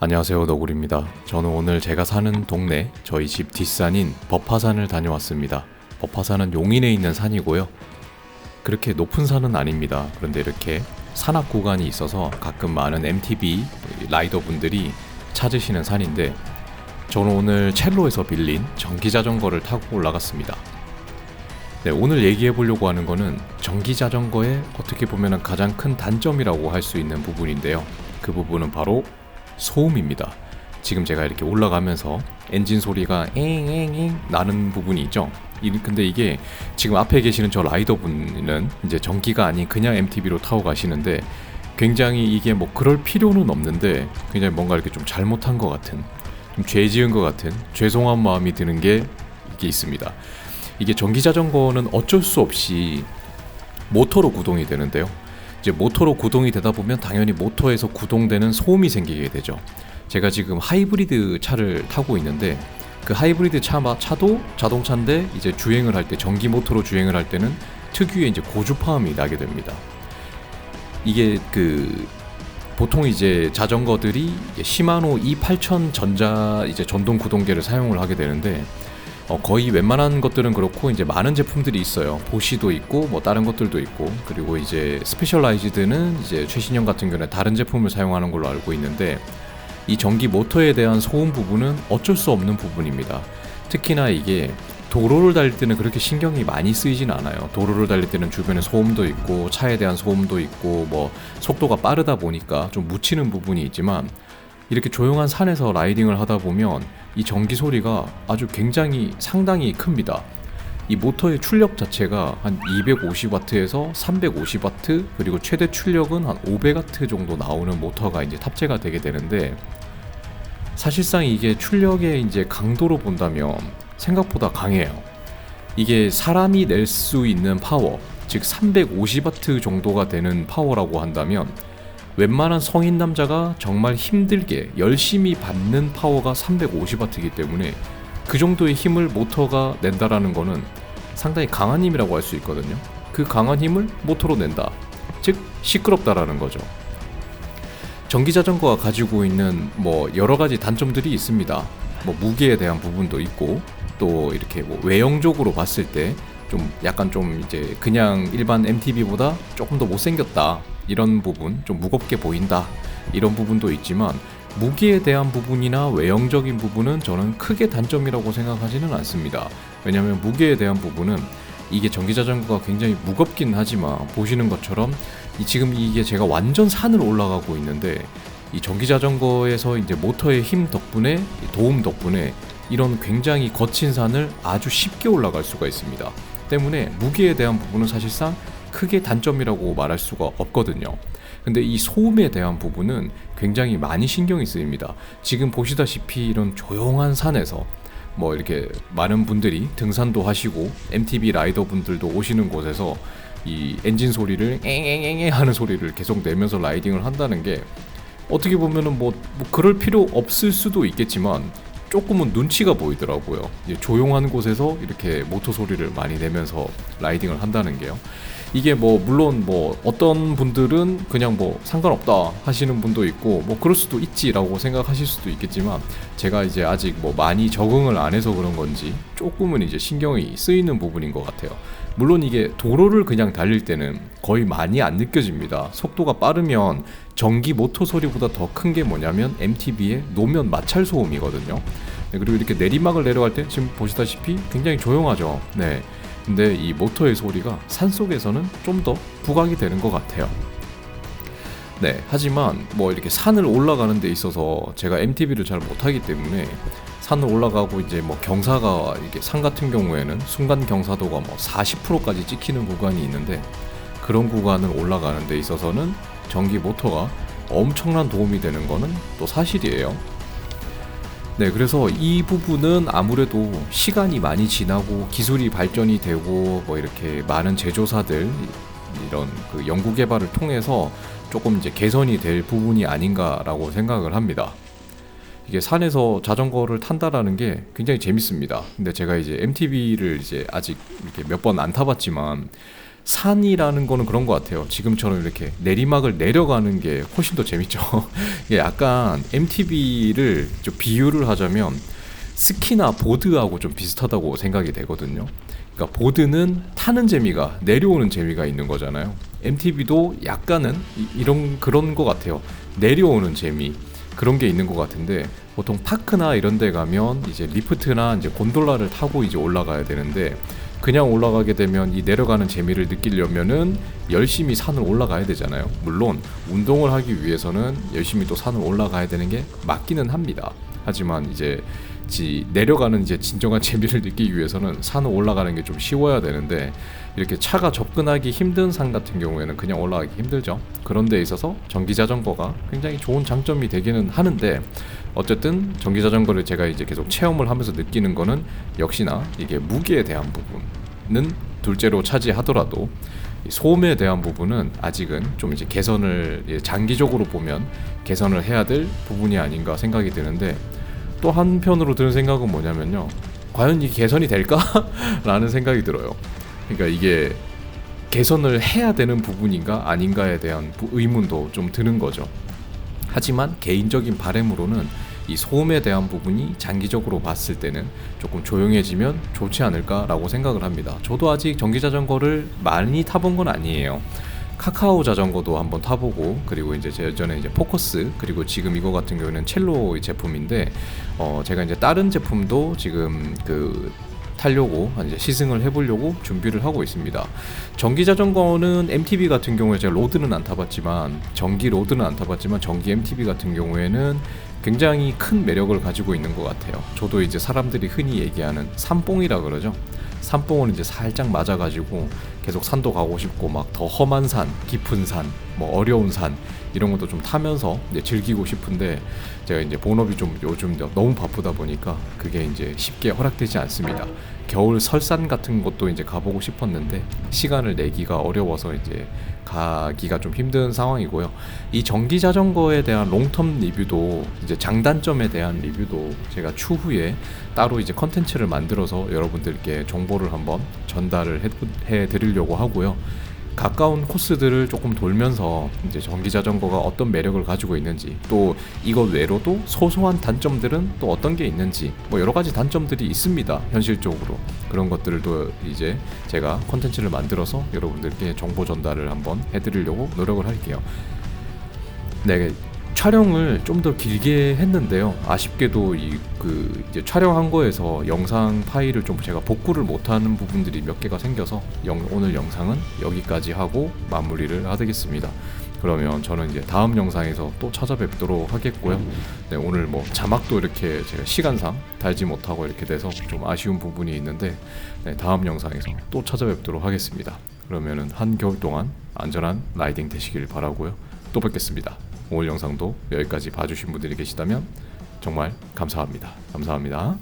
안녕하세요, 너구리입니다. 저는 오늘 제가 사는 동네 저희 집 뒷산인 법화산을 다녀왔습니다. 법화산은 용인에 있는 산이고요. 그렇게 높은 산은 아닙니다. 그런데 이렇게 산악 구간이 있어서 가끔 많은 MTB 라이더분들이 찾으시는 산인데, 저는 오늘 첼로에서 빌린 전기자전거를 타고 올라갔습니다. 네, 오늘 얘기해 보려고 하는 거는 전기자전거의 어떻게 보면 가장 큰 단점이라고 할 수 있는 부분인데요. 그 부분은 바로 소음입니다. 지금 제가 이렇게 올라가면서 엔진 소리가 엥엥엥 나는 부분이 있죠. 근데 이게 지금 앞에 계시는 저 라이더분은 이제 전기가 아닌 그냥 MTB로 타고 가시는데, 굉장히 이게 뭐 그럴 필요는 없는데 굉장히 뭔가 이렇게 좀 잘못한 것 같은, 좀 죄 지은 것 같은 죄송한 마음이 드는 게 이게 있습니다. 이게 전기자전거는 어쩔 수 없이 모터로 구동이 되는데요. 이제 모터로 구동이 되다 보면 당연히 모터에서 구동되는 소음이 생기게 되죠. 제가 지금 하이브리드 차를 타고 있는데, 그 하이브리드 차도 자동차인데 이제 주행을 할 때, 전기 모터로 주행을 할 때는 특유의 이제 고주파음이 나게 됩니다. 이게 보통 이제 자전거들이 시마노 E8000 전자 이제 전동 구동계를 사용을 하게 되는데, 거의 웬만한 것들은 그렇고 이제 많은 제품들이 있어요. 보시도 있고 뭐 다른 것들도 있고, 그리고 이제 스페셜라이즈드는 이제 최신형 같은 경우는 다른 제품을 사용하는 걸로 알고 있는데, 이 전기 모터에 대한 소음 부분은 어쩔 수 없는 부분입니다. 특히나 이게 도로를 달릴 때는 그렇게 신경이 많이 쓰이진 않아요. 도로를 달릴 때는 주변에 소음도 있고 차에 대한 소음도 있고 뭐 속도가 빠르다 보니까 좀 묻히는 부분이 있지만, 이렇게 조용한 산에서 라이딩을 하다 보면 이 전기 소리가 아주 굉장히 상당히 큽니다. 이 모터의 출력 자체가 한 250W에서 350W, 그리고 최대 출력은 한 500W 정도 나오는 모터가 이제 탑재가 되게 되는데, 사실상 이게 출력의 이제 강도로 본다면 생각보다 강해요. 이게 사람이 낼 수 있는 파워, 즉 350W 정도가 되는 파워라고 한다면, 웬만한 성인 남자가 정말 힘들게 열심히 받는 파워가 350W이기 때문에 그 정도의 힘을 모터가 낸다라는 거는 상당히 강한 힘이라고 할 수 있거든요. 그 강한 힘을 모터로 낸다, 즉 시끄럽다라는 거죠. 전기자전거가 가지고 있는 뭐 여러 가지 단점들이 있습니다. 뭐 무게에 대한 부분도 있고, 또 이렇게 뭐 외형적으로 봤을 때 좀 약간 좀 이제 그냥 일반 MTB보다 조금 더 못생겼다, 이런 부분, 좀 무겁게 보인다, 이런 부분도 있지만, 무게에 대한 부분이나 외형적인 부분은 저는 크게 단점이라고 생각하지는 않습니다. 왜냐하면 무게에 대한 부분은 이게 전기자전거가 굉장히 무겁긴 하지만, 보시는 것처럼 지금 이게 제가 완전 산을 올라가고 있는데, 이 전기자전거에서 이제 모터의 힘 덕분에, 도움 덕분에 이런 굉장히 거친 산을 아주 쉽게 올라갈 수가 있습니다. 때문에 무게에 대한 부분은 사실상 크게 단점이라고 말할 수가 없거든요. 근데 이 소음에 대한 부분은 굉장히 많이 신경이 쓰입니다. 지금 보시다시피 이런 조용한 산에서 뭐 이렇게 많은 분들이 등산도 하시고 MTB 라이더 분들도 오시는 곳에서 이 엔진 소리를 엥엥엥 하는 소리를 계속 내면서 라이딩을 한다는 게, 어떻게 보면은 뭐 그럴 필요 없을 수도 있겠지만 조금은 눈치가 보이더라고요. 조용한 곳에서 이렇게 모터 소리를 많이 내면서 라이딩을 한다는 게요. 이게 뭐 물론 뭐 어떤 분들은 그냥 뭐 상관없다 하시는 분도 있고, 뭐 그럴 수도 있지라고 생각하실 수도 있겠지만, 제가 이제 아직 뭐 많이 적응을 안 해서 그런 건지 조금은 이제 신경이 쓰이는 부분인 것 같아요. 물론 이게 도로를 그냥 달릴 때는 거의 많이 안 느껴집니다. 속도가 빠르면 전기 모터 소리보다 더 큰 게 뭐냐면 MTB의 노면 마찰 소음이거든요. 네, 그리고 이렇게 내리막을 내려갈 때 지금 보시다시피 굉장히 조용하죠. 네. 근데 이 모터의 소리가 산속에서는 좀 더 부각이 되는 것 같아요. 네, 하지만 뭐 이렇게 산을 올라가는 데 있어서 제가 MTB를 잘 못하기 때문에, 산을 올라가고 이제 뭐 경사가, 이게 산 같은 경우에는 순간 경사도가 뭐 40%까지 찍히는 구간이 있는데, 그런 구간을 올라가는 데 있어서는 전기 모터가 엄청난 도움이 되는 거는 또 사실이에요. 네, 그래서 이 부분은 아무래도 시간이 많이 지나고 기술이 발전이 되고 뭐 이렇게 많은 제조사들 이런 그 연구 개발을 통해서 조금 이제 개선이 될 부분이 아닌가라고 생각을 합니다. 이게 산에서 자전거를 탄다라는 게 굉장히 재밌습니다. 근데 제가 이제 MTB를 이제 아직 이렇게 몇 번 안 타봤지만, 산이라는 거는 그런 것 같아요. 지금처럼 이렇게 내리막을 내려가는 게 훨씬 더 재밌죠. 이게 약간 MTB를 좀 비유를 하자면 스키나 보드하고 좀 비슷하다고 생각이 되거든요. 그러니까 보드는 타는 재미가, 내려오는 재미가 있는 거잖아요. MTB도 약간은 이런 그런 것 같아요. 내려오는 재미, 그런 게 있는 것 같은데, 보통 파크나 이런 데 가면 이제 리프트나 이제 곤돌라를 타고 이제 올라가야 되는데, 그냥 올라가게 되면 이 내려가는 재미를 느끼려면은 열심히 산을 올라가야 되잖아요. 물론 운동을 하기 위해서는 열심히 또 산을 올라가야 되는 게 맞기는 합니다. 하지만 이제 내려가는 이제 진정한 재미를 느끼기 위해서는 산을 올라가는 게 좀 쉬워야 되는데, 이렇게 차가 접근하기 힘든 산 같은 경우에는 그냥 올라가기 힘들죠. 그런 데 있어서 전기자전거가 굉장히 좋은 장점이 되기는 하는데, 어쨌든 전기자전거를 제가 이제 계속 체험을 하면서 느끼는 거는 역시나 이게 무게에 대한 부분은 둘째로 차지하더라도 소음에 대한 부분은 아직은 좀 이제 개선을, 장기적으로 보면 개선을 해야 될 부분이 아닌가 생각이 드는데, 또 한편으로 드는 생각은 뭐냐면요, 과연 이게 개선이 될까? 라는 생각이 들어요. 그러니까 이게 개선을 해야 되는 부분인가 아닌가에 대한 의문도 좀 드는 거죠. 하지만 개인적인 바람으로는 이 소음에 대한 부분이 장기적으로 봤을 때는 조금 조용해지면 좋지 않을까라고 생각을 합니다. 저도 아직 전기자전거를 많이 타본 건 아니에요. 카카오 자전거도 한번 타보고, 그리고 이제 예전에 이제 포커스, 그리고 지금 이거 같은 경우는 첼로 제품인데, 제가 이제 다른 제품도 지금 타려고 이제 시승을 해보려고 준비를 하고 있습니다. 전기 자전거는 MTB 같은 경우에 제가 로드는 안 타봤지만, 전기 로드는 안 타봤지만 전기 MTB 같은 경우에는 굉장히 큰 매력을 가지고 있는 것 같아요. 저도 이제 사람들이 흔히 얘기하는 산뽕이라 그러죠. 산뽕을 이제 살짝 맞아가지고 계속 산도 가고 싶고, 막 더 험한 산, 깊은 산, 뭐 어려운 산 이런 것도 좀 타면서 이제 즐기고 싶은데, 제가 이제 본업이 좀 요즘 너무 바쁘다 보니까 그게 이제 쉽게 허락되지 않습니다. 겨울 설산 같은 것도 이제 가보고 싶었는데 시간을 내기가 어려워서 이제 가기가 좀 힘든 상황이고요. 이 전기 자전거에 대한 롱텀 리뷰도, 이제 장단점에 대한 리뷰도 제가 추후에 따로 이제 컨텐츠를 만들어서 여러분들께 정보를 한번 전달을 해 드리려고 하고요. 가까운 코스들을 조금 돌면서 이제 전기 자전거가 어떤 매력을 가지고 있는지, 또 이것 외로도 소소한 단점들은 또 어떤 게 있는지, 뭐 여러 가지 단점들이 있습니다. 현실적으로 그런 것들도 이제 제가 콘텐츠를 만들어서 여러분들께 정보 전달을 한번 해드리려고 노력을 할게요. 네, 촬영을 좀 더 길게 했는데요. 아쉽게도 이제 촬영한 거에서 영상 파일을 좀 제가 복구를 못하는 부분들이 몇 개가 생겨서 오늘 영상은 여기까지 하고 마무리를 하겠습니다. 그러면 저는 이제 다음 영상에서 또 찾아뵙도록 하겠고요. 네, 오늘 뭐 자막도 이렇게 제가 시간상 달지 못하고 이렇게 돼서 좀 아쉬운 부분이 있는데, 네, 다음 영상에서 또 찾아뵙도록 하겠습니다. 그러면은 한겨울 동안 안전한 라이딩 되시길 바라고요. 또 뵙겠습니다. 오늘 영상도 여기까지 봐주신 분들이 계시다면 정말 감사합니다. 감사합니다.